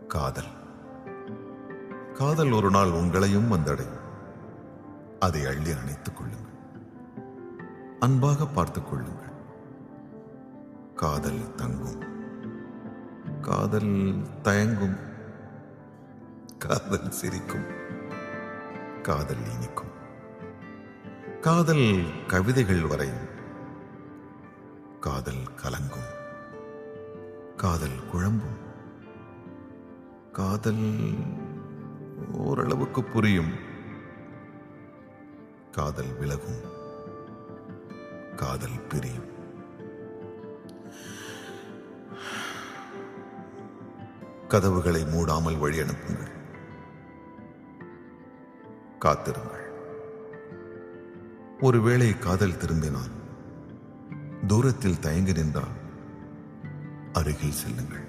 காதல். காதல் ஒரு நாள் உங்களையும் வந்தடையும். அதை அள்ளி அணைத்துக் கொள்ளுங்கள். அன்பாக பார்த்துக் கொள்ளுங்கள். காதல் தங்கும். காதல் தயங்கும். காதல் சிரிக்கும். காதல் இனிக்கும். காதல் கவிதைகள் வரையும். காதல் கலங்கும். காதல் குழம்பும். காதல் ஓரளவுக்கு புரியும். காதல் விலகும். காதல் பிரியும். கதவுகளை மூடாமல் வழி அனுப்புங்கள். காத்திருங்கள். ஒருவேளை காதல் திரும்பினால், தூரத்தில் தயங்கி நின்றால் அருகில் செல்லுங்கள்.